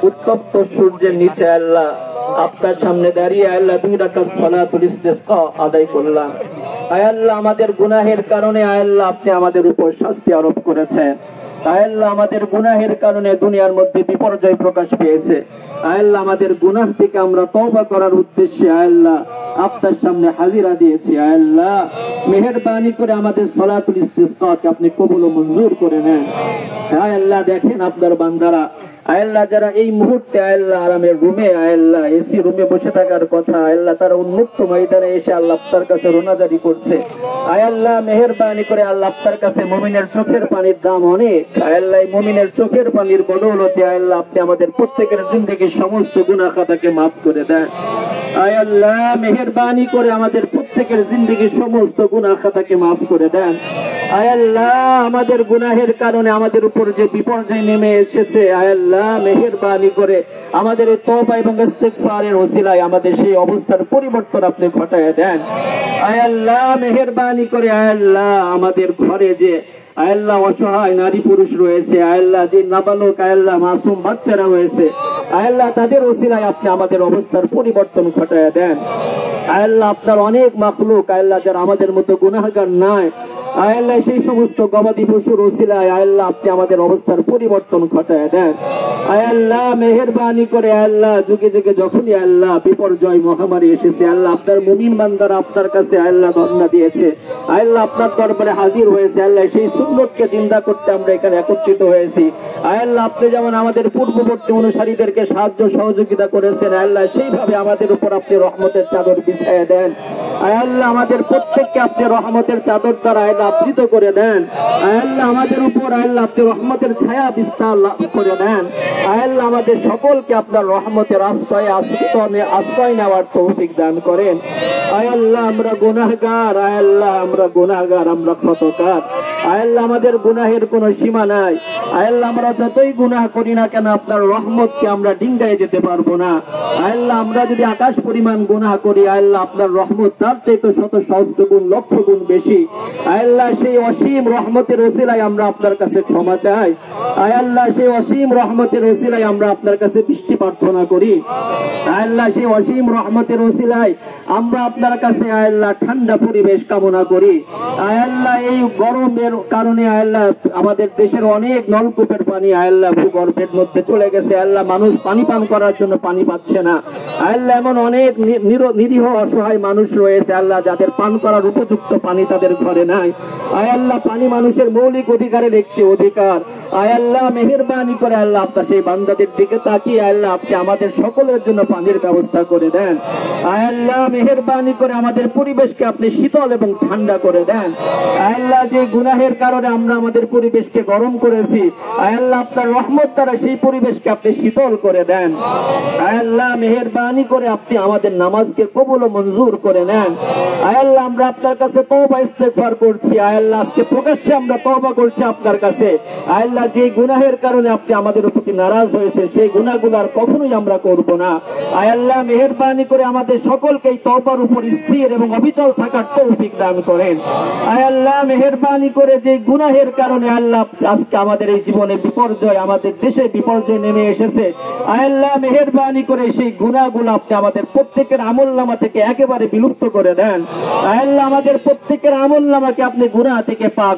উত্তপ্ত সূর্যের নিচে আল্লাহ আপনার সামনে দাঁড়িয়ে আল্লাহ 2 রাকাত সালাতুল ইস্তিসকা আদায় করলাম। আয় আল্লাহ, আমাদের গুনাহের কারণে আয় আল্লাহ আপনি আমাদের উপর শাস্তি আরোপ করেছেন। আয় আল্লাহ, আমাদের গুনাহের কারণে দুনিয়ার মধ্যে বিপর্যয় প্রকাশ পেয়েছে। আয় আল্লাহ, আমাদের গুনাহ থেকে আমরা তওবা করার উদ্দেশ্যে আয় আল্লাহ আপনার সামনে হাজিরা দিয়েছি। আয় আল্লাহ, মেহেরবানি করে আমাদের সালাতুল ইস্তিসকাকে আপনি কবুল ও মঞ্জুর করে নেন। আয় আল্লাহ, দেখেন আপনার বান্দারা আয় আল্লাহ যারা এই মুহূর্তে আয় আল্লাহ আরামের রুমে আয় আল্লাহ এসি রুমে বসে থাকার কথা, আয় আল্লাহ তারা উন্মুক্ত ময়দানে এসে আল্লাহ আপনার কাছে রোনাজারি করছে। আয় আল্লাহ, মেহেরবানি করে আল্লাহ আপনার কাছে মুমিনের চোখের পানির দাম অনেক। আয় আল্লাহ, মুমিনের চোখের পানির বদৌলতে আয় আল্লাহ আপনি আমাদের প্রত্যেকের জিন্দেগীর সমস্ত গুনাহ খাতাকে মাফ করে দেন। আয় আল্লাহ, মেহেরবানি করে আমাদের প্রত্যেকের জিন্দেগীর সমস্ত গুনাহ খাতাকে মাফ করে দেন। আয় আল্লাহ, আমাদের গুনাহের কারণে আমাদের উপর যে বিপর্যয় নেমে এসেছে, আয় আল্লাহ মেহেরবানি করে আমাদের তওবা এবং ইস্তিগফারের ওসিলায় আমাদের সেই অবস্থার পরিবর্তন আপনি ঘটায় দেন। আয় আল্লাহ, মেহেরবানি করে আয় আল্লাহ আমাদের ঘরে যে আয় আল্লাহ অসহায় নারী পুরুষ রয়েছে, আয় আল্লাহ যে নাবালক আয় আল্লাহ মাসুম বাচ্চারা রয়েছে, আয় আল্লাহ তাদের ওসিলায় আপনি আমাদের অবস্থার পরিবর্তন ঘটায় দেন। আয় আল্লাহ, আপনার অনেক মাখলুক আয় আল্লাহ যারা আমাদের মতো গুনাহগার নয়, আয় আল্লাহ সেই সমস্ত গবাদি পশুর ওসিলায় আয় আল্লাহ আপনি আমাদের অবস্থার পরিবর্তন ঘটায় দেন। আয় আল্লাহ, মেহেরবানি করে আয় আল্লাহ যুগে যুগে যখনই আল্লাহ বিপর্যয় মহামারী এসেছে, আল্লাহ আপনার মুমিন বান্দারা আপনার কাছে আয় আল্লাহ ধর্ণা দিয়েছে, আয় আল্লাহ আপনার দরবারে হাজির হয়েছে। আল্লাহ সেই সুন্নতকে জিন্দা করতে আমরা এখানে একত্রিত হয়েছি। আয় আল্লাহ, আপনি যেমন আমাদের পূর্ববর্তী অনুসারীদেরকে সাহায্য সহযোগিতা করেছেন, আয় আল্লাহ সেইভাবে আমাদের উপর আপনি রহমতের চাদর বিছায়া দেন। আয় আল্লাহ, আমাদের প্রত্যেককে আপনি রহমতের চাদর দ্বারা আয় আল্লাহ আবৃত করে দেন। আয় আল্লাহ, আমাদের উপর আয় আল্লাহ আপনি রহমতের ছায়া বিস্তার লাভ করে দেন। আয় আল্লাহ, আমাদের সকলকে আপনার রহমতের আশ্রয় নেওয়ার তৌফিক দান করেন। আয় আল্লাহ, আমরা গুনাহগার, আয় আল্লাহ আমরা গুনাহগার, আমরা ক্ষতকার। আয় আল্লাহ, আমাদের গুনাহের কোনো সীমা নাই। আয় আল্লাহ, আমরা যতই গুনাহ করি না কেন আপনার রহমতকে আমরা ডিঙ্গায় যেতে পারবো না। আয় আল্লাহ, আমরা যদি আকাশ পরিমাণ গুনাহ করি, আয় আল্লাহ আপনার রহমত তার চাইতে শত সহস্র গুণ লক্ষ গুণ বেশি। আয় আল্লাহ, সেই অসীম রহমতের ওসিলায় আমরা আপনার কাছে ক্ষমা চাই। আয় আল্লাহ, সেই অসীম রহমতের ওসিলায় আমরা আপনার কাছে বৃষ্টি প্রার্থনা করি। আয় আল্লাহ, সেই অসীম রহমতের ওসিলায় আমরা আপনার কাছে আয় আল্লাহ ঠান্ডা পরিবেশ কামনা করি। আয় আল্লাহ, এই গরমের কারণে আয় আল্লাহ আমাদের দেশের অনেক নলকূপের পানি আয় আল্লাহ ভূগর্ভের মধ্যে চলে গেছে। আল্লাহ, মানুষ পানি পান করার জন্য পানি পাচ্ছে না। আয় আল্লাহ, এমন অনেক নিরীহ অসহায় মানুষ রয়েছে আল্লাহ যাদের পান করার উপযুক্ত পানি তাদের ঘরে নাই। আয় আল্লাহ, পানি মানুষের মৌলিক অধিকারের একটি অধিকার। আয় আল্লাহ, মেহেরবানি করে আল্লাহ আপনার সেই বান্দাদের দিকে তাকিয়ে আল্লাহ আপনি আমাদের সকলের জন্য পানির ব্যবস্থা করে দেন। আয় আল্লাহ, মেহেরবানি করে আমাদের পরিবেশকে আপনি শীতল এবং ঠান্ডা করে দেন। আয় আল্লাহ, যে গুনাহের কারণে আমরা আমাদের পরিবেশকে গরম করেছি, আয় আল্লাহ আপনার রহমত দ্বারা সেই পরিবেশকে আপনি শীতল করে দেন। আয় আল্লাহ, মেহেরবানি করে আপনি আমাদের নামাজকে কবুল ও মঞ্জুর করে নেন। আয় আল্লাহ, আমরা আপনার কাছে তওবা ইস্তিগফার করছি। আয় আল্লাহ, আজকে প্রকাশ্যে আমরা তওবা করছি আপনার কাছে। আয় আল্লাহ, যে গুনাহের কারণে আপনি আমাদের প্রতি নারাজ হয়েছেন সেই গুনাহগুলো আর কখনোই আমরা করব না। আয় আল্লাহ, মেহেরবানি করে আমাদের সকলকে এই তওবার উপর স্থির এবং অবিচল থাকার তৌফিক দান করেন। আয় আল্লাহ, মেহেরবানি করে যে গুনাহের কারণে আল্লাহ আজকে আমাদের এই জীবনে বিপর্যয়, আমাদের দেশে বিপর্যয় নেমে এসেছে, আয় আল্লাহ মেহেরবানি করে সেই গুনাহগুলো আপনি আমাদের প্রত্যেকের আমলনামা থেকে একেবারে বিলুপ্ত করে দেন। আয় আল্লাহ, আমাদের প্রত্যেকের আমলনামাকে আপনি গুনাহ থেকে পাক